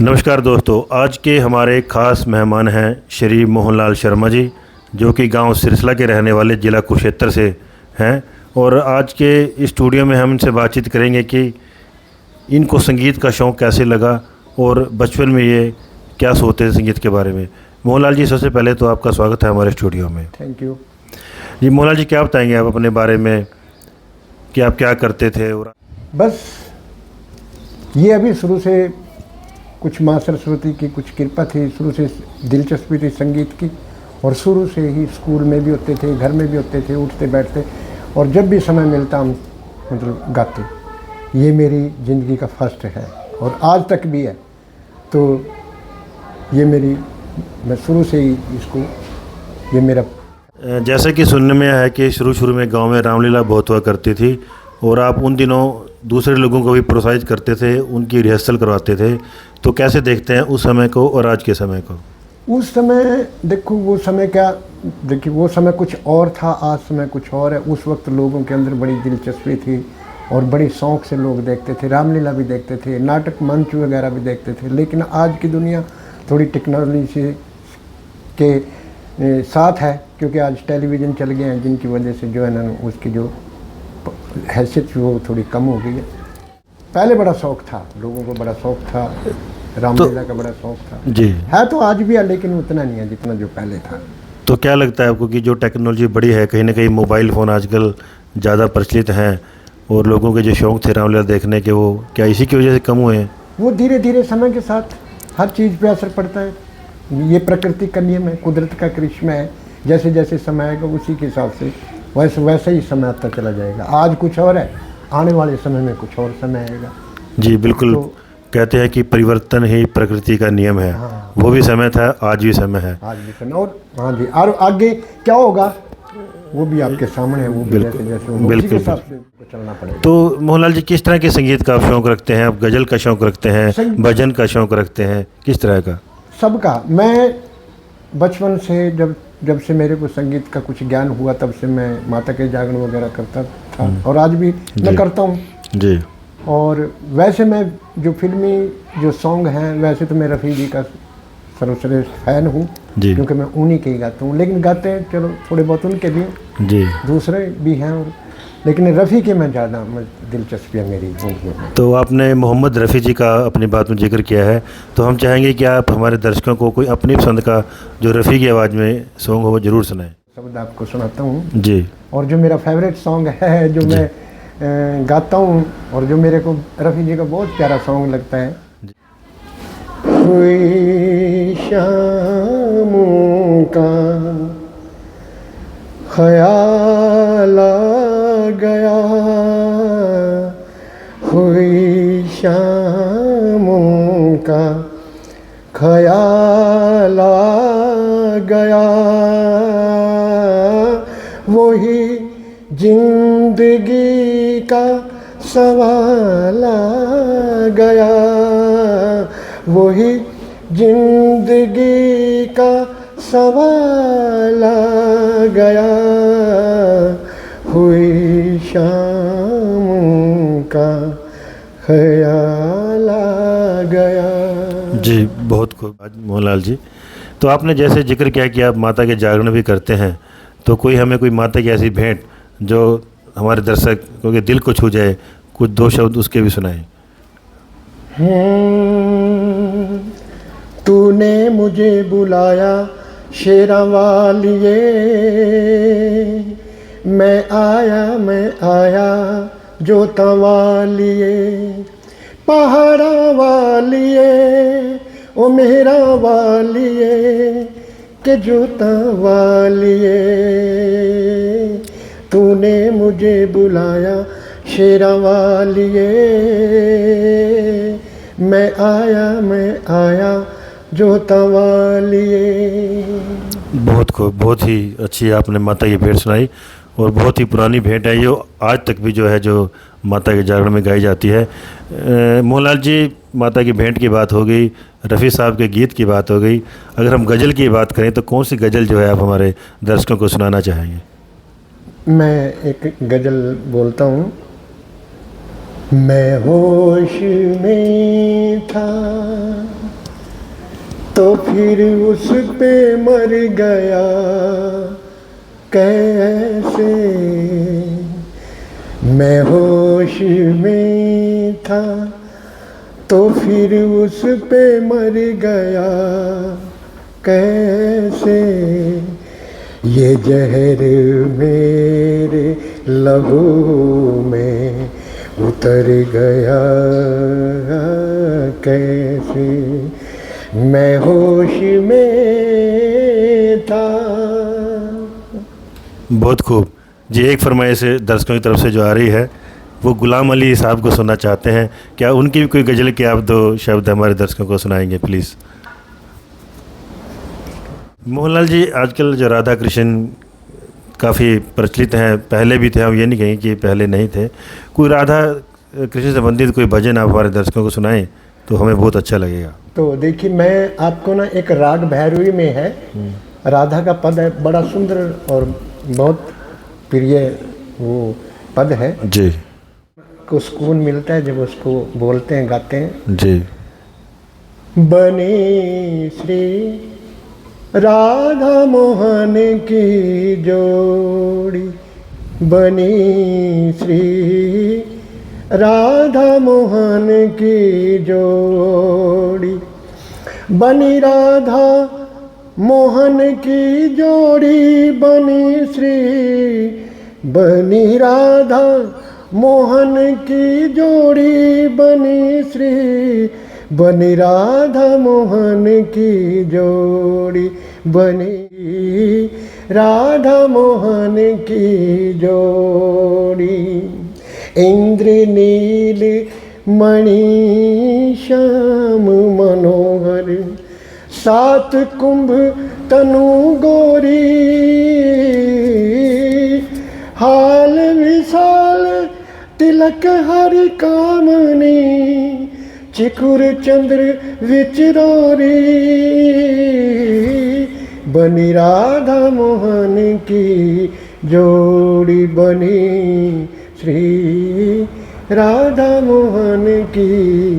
नमस्कार दोस्तों, आज के हमारे ख़ास मेहमान हैं श्री मोहनलाल शर्मा जी, जो कि गांव सिरसला के रहने वाले ज़िला कुरुक्षेत्र से हैं। और आज के इस स्टूडियो में हम इनसे बातचीत करेंगे कि इनको संगीत का शौक़ कैसे लगा और बचपन में ये क्या सोचते थे संगीत के बारे में। मोहनलाल जी, सबसे पहले तो आपका स्वागत है हमारे स्टूडियो में। थैंक यू जी मोहनलाल जी, क्या बताएंगे आप अपने बारे में कि आप क्या करते थे? और बस ये अभी शुरू से कुछ माँ सरस्वती की कुछ कृपा थी, शुरू से दिलचस्पी थी संगीत की। और शुरू से ही स्कूल में भी होते थे, घर में भी होते थे, उठते बैठते और जब भी समय मिलता हम मतलब गाते। ये मेरी ज़िंदगी का फर्स्ट है और आज तक भी है। तो ये मैं शुरू से ही इसको ये मेरा। जैसे कि सुनने में आया है कि शुरू में गांव में रामलीला बहुत हुआ करती थी और आप उन दिनों दूसरे लोगों को भी प्रोत्साहित करते थे, उनकी रिहर्सल करवाते थे। तो कैसे देखते हैं उस समय को और आज के समय को? उस समय देखो, वो समय क्या, देखिए वो समय कुछ और था, आज समय कुछ और है। उस वक्त लोगों के अंदर बड़ी दिलचस्पी थी और बड़ी शौक़ से लोग देखते थे, रामलीला भी देखते थे, नाटक मंच वगैरह भी देखते थे। लेकिन आज की दुनिया थोड़ी टेक्नोलॉजी के साथ है, क्योंकि आज टेलीविज़न चल गए हैं, जिनकी वजह से जो है ना उसकी जो हैसियत वो थोड़ी कम हो गई है। पहले बड़ा शौक़ था, लोगों को बड़ा शौक़ था, रामलीला का बड़ा शौक़ था जी। है तो आज भी है, लेकिन उतना नहीं है जितना जो पहले था। तो क्या लगता है आपको कि जो टेक्नोलॉजी बढ़ी है, कहीं ना कहीं मोबाइल फ़ोन आजकल ज़्यादा प्रचलित हैं और लोगों के जो शौक़ थे रामलीला देखने के, वो क्या इसी की वजह से कम हुए हैं? वो धीरे धीरे समय के साथ हर चीज़ पे असर पड़ता है। ये प्रकृति का नियम है, कुदरत का करिश्मा है। जैसे जैसे समय आएगा उसी के हिसाब से वैसे ही समय आता चला जाएगा। आज कुछ और है, आने वाले समय में कुछ और समय आएगा। जी बिल्कुल। तो कहते हैं कि परिवर्तन ही प्रकृति का नियम है। हाँ। वो भी समय था, आज भी समय है। आज भी समय। और हाँ जी, और आगे क्या होगा वो भी आपके सामने है। वो बिल्कुल बिल्कुल चलना पड़ेगा। तो मोहनलाल जी, किस तरह के संगीत का आप शौक़ रखते हैं? आप गज़ल का शौक़ रखते हैं, भजन का शौक़ रखते हैं, किस तरह का? सबका। मैं बचपन से जब से मेरे को संगीत का कुछ ज्ञान हुआ, तब से मैं माता के जागरण वगैरह करता था और आज भी मैं करता हूँ जी। और वैसे मैं जो फिल्मी जो सॉन्ग हैं, वैसे तो मैं रफ़ी जी का सर्वश्रेष्ठ फैन हूँ, क्योंकि मैं उन्हीं के ही गाता हूँ। लेकिन गाते हैं चलो थोड़े बहुत उनके भी जी, दूसरे भी हैं, और लेकिन रफ़ी के मैं ज़्यादा दिलचस्पी है मेरी। तो आपने मोहम्मद रफ़ी जी का अपनी बात में जिक्र किया है, तो हम चाहेंगे कि आप हमारे दर्शकों को कोई अपनी पसंद का जो रफ़ी की आवाज़ में सॉन्ग हो वो ज़रूर सुनाएं। शब्द आपको सुनाता हूँ जी। और जो मेरा फेवरेट सॉन्ग है, जो मैं गाता हूँ और जो मेरे को रफ़ी जी का बहुत प्यारा सॉन्ग लगता है। कोई शामों का ख्याल आ गया, हुई शामों का ख्याल आ गया, वही जिंदगी का सवाल आ गया, वही जिंदगी का सवाल आ गया, हुई शाम का ख्याल आ गया। जी बहुत खूब मोहनलाल जी। तो आपने जैसे जिक्र किया कि आप माता के जागरण भी करते हैं, तो कोई हमें कोई माता की ऐसी भेंट जो हमारे दर्शकों के दिल को छू जाए, कुछ दो शब्द उसके भी सुनाएं। तूने मुझे बुलाया शेरा वालिए, मैं आया जोता वालिए, पहाड़ा वालिए, ओ मेरा वालिए के जोता वालिए। तूने मुझे बुलाया शेरा वालिए, मैं आया जोता वालिए। बहुत खूब, बहुत ही अच्छी आपने माता की भेंट सुनाई और बहुत ही पुरानी भेंट है, जो आज तक भी जो है जो माता के जागरण में गाई जाती है। मोहनलाल जी, माता की भेंट की बात हो गई, रफ़ी साहब के गीत की बात हो गई, अगर हम गज़ल की बात करें तो कौन सी गज़ल जो है आप हमारे दर्शकों को सुनाना चाहेंगे? मैं एक गज़ल बोलता हूँ। मैं होश में था तो फिर उस पे मर गया कैसे, मैं होश में था तो फिर उस पे मर गया कैसे, ये जहर मेरे लहू में उतर गया कैसे, मैं होश में था। बहुत खूब जी। एक फरमाइश दर्शकों की तरफ से जो आ रही है वो गुलाम अली साहब को सुनना चाहते हैं। क्या उनकी भी कोई गज़ल के आप दो शब्द हमारे दर्शकों को सुनाएंगे प्लीज़? मोहनलाल जी, आजकल जो राधा कृष्ण काफ़ी प्रचलित हैं, पहले भी थे, हम ये नहीं कहेंगे कि पहले नहीं थे। कोई राधा कृष्ण से संबंधित कोई भजन आप हमारे दर्शकों को सुनाएं तो हमें बहुत अच्छा लगेगा। तो देखिए, मैं आपको ना एक राग भैरवी में है, राधा का पद है, बड़ा सुंदर और बहुत प्रिय वो पद है जी। को सुकून मिलता है जब उसको बोलते हैं, गाते हैं। जी। बने श्री राधा मोहन की जोड़ी, बनी श्री राधा मोहन की जोड़ी, बनी राधा मोहन की जोड़ी, बनी श्री, बनी राधा मोहन की जोड़ी, बनी श्री, बनी राधा मोहन की जोड़ी, बनी राधा मोहन की जोड़ी, इंद्र नील मणि श्याम मनोहर, सात कुंभ तनु गोरी, हाल विशाल तिलक हरि कामनी, चिकुर चंद्र विचरोरी, बनी राधा मोहन की जोड़ी, बनी श्री राधा मोहन की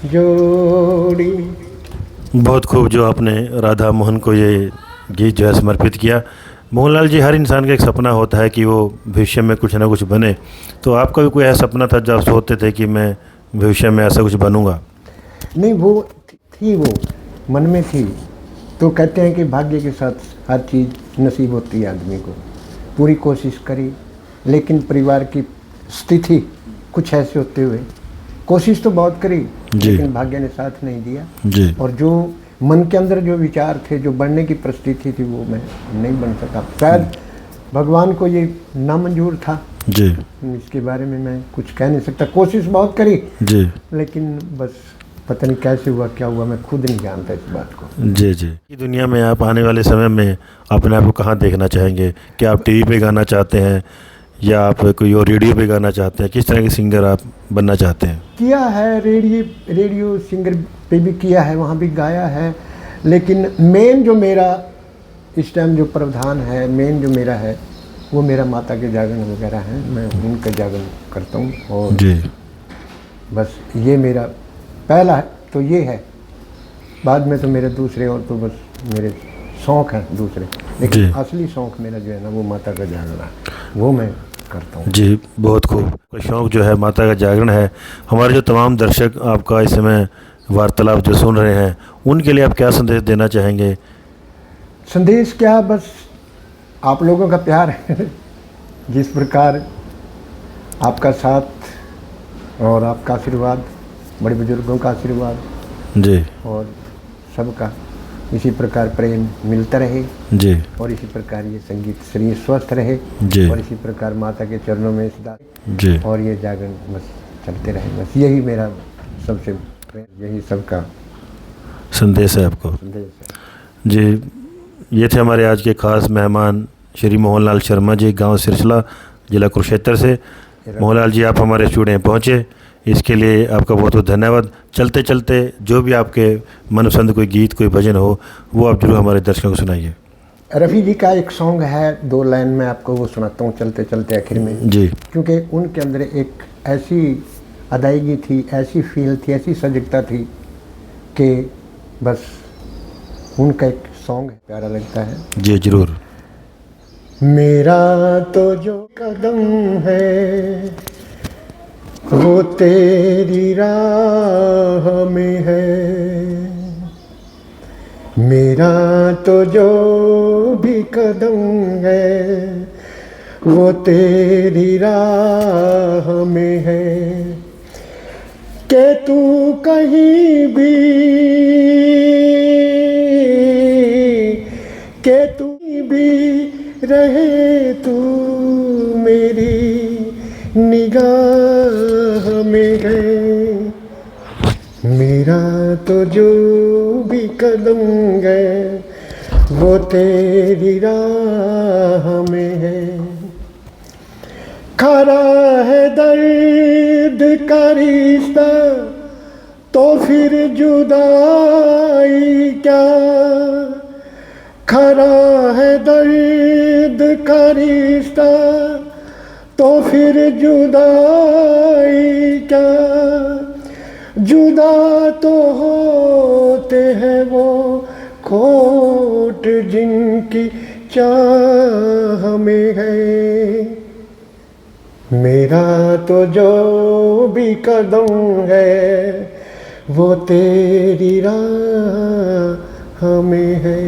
जोड़ी। बहुत खूब जो आपने राधा मोहन को ये गीत जो है समर्पित किया। मोहनलाल जी, हर इंसान का एक सपना होता है कि वो भविष्य में कुछ ना कुछ बने, तो आपका भी कोई ऐसा सपना था जब आप सोचते थे कि मैं भविष्य में ऐसा कुछ बनूंगा? नहीं, वो थी, वो मन में थी। तो कहते हैं कि भाग्य के साथ हर चीज़ नसीब होती है आदमी को। पूरी कोशिश करी, लेकिन परिवार की स्थिति कुछ ऐसे होते हुए कोशिश तो बहुत करी, लेकिन भाग्य ने साथ नहीं दिया जी। और जो मन के अंदर जो विचार थे, जो बनने की परिस्थिति थी, वो मैं नहीं बन सका। शायद भगवान को ये नामंजूर था जी। इसके बारे में मैं कुछ कह नहीं सकता। कोशिश बहुत करी जी, लेकिन बस पता नहीं कैसे हुआ, क्या हुआ, मैं खुद नहीं जानता इस बात को। जी जी। दुनिया में आप आने वाले समय में अपने आप को कहाँ देखना चाहेंगे? क्या आप टीवी पे गाना चाहते हैं या आप कोई और रेडियो पे गाना चाहते हैं? किस तरह के सिंगर आप बनना चाहते हैं? किया है, रेडियो सिंगर पे भी किया है, वहाँ भी गाया है, लेकिन मेन जो मेरा इस टाइम जो प्रावधान है, मेन जो मेरा है, वो मेरा माता के जागरण वगैरह हैं। मैं उनका जागरण करता हूँ और जी। बस ये मेरा पहला है, तो ये है। बाद में तो मेरे दूसरे और तो बस मेरे शौक़ हैं दूसरे, लेकिन असली शौक़ मेरा जो है ना, वो माता का जागरण है, वो मैं करता हूँ। जी, बहुत खूब। शौक़ जो है माता का जागरण है। हमारे जो तमाम दर्शक आपका इस समय वार्तालाप जो सुन रहे हैं, उनके लिए आप क्या संदेश देना चाहेंगे? संदेश क्या, बस आप लोगों का प्यार है। जिस प्रकार आपका साथ और आपका आशीर्वाद, बड़े बुजुर्गों का आशीर्वाद जी, और सबका इसी प्रकार प्रेम मिलता रहे जी, और इसी प्रकार ये संगीत शरीर स्वस्थ रहे जी, और इसी प्रकार माता के चरणों में सदा जी, और ये जागरण बस चलते रहे। बस यही मेरा सबसे, यही सबका संदेश है आपको। संदेश है। जी, ये थे हमारे आज के ख़ास मेहमान श्री मोहनलाल शर्मा जी, गांव सिरसला, जिला कुरुक्षेत्र से। मोहनलाल जी, आप हमारे स्टूडियो में पहुँचे, इसके लिए आपका बहुत बहुत धन्यवाद। चलते चलते जो भी आपके मनपसंद कोई गीत, कोई भजन हो, वो आप जरूर हमारे दर्शकों को सुनाइए। रफ़ी जी का एक सॉन्ग है, 2 लाइन में आपको वो सुनाता हूँ चलते चलते आखिर में जी। क्योंकि उनके अंदर एक ऐसी अदायगी थी, ऐसी फील थी, ऐसी सजगता थी कि बस उनका एक सॉन्ग है, प्यारा लगता है। जी ज़रूर। मेरा तो जो कदम है वो तेरी राह में है, मेरा तो जो भी कदम है वो तेरी राह में है, कि तू कहीं भी, कि तू भी रहे तू मेरी निगाह में है, मेरा तो जो भी कदम है वो तेरी राह में है। खरा है दर्द का रिश्ता तो फिर जुदाई क्या, खरा है दर्द का रिश्ता तो फिर जुदाई क्या, जुदा तो होते हैं वो खोट जिनकी चाह में है, मेरा तो जो भी कदम है वो तेरी राह में है।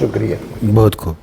शुक्रिया। बहुत खूब।